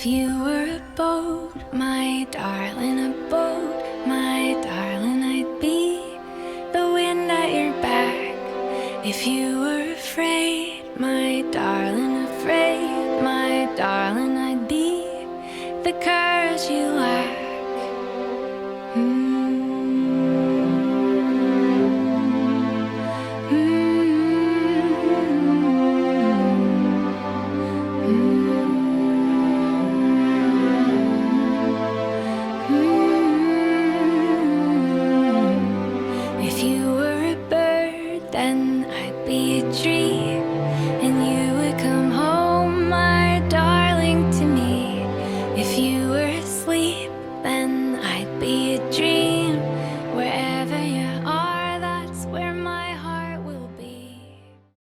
If you were a boat, my darling, a boat, my darling, I'd be the wind at your back. If you were afraid, my darling, I'd be the courage you lack. If you were a bird, then I'd be a tree.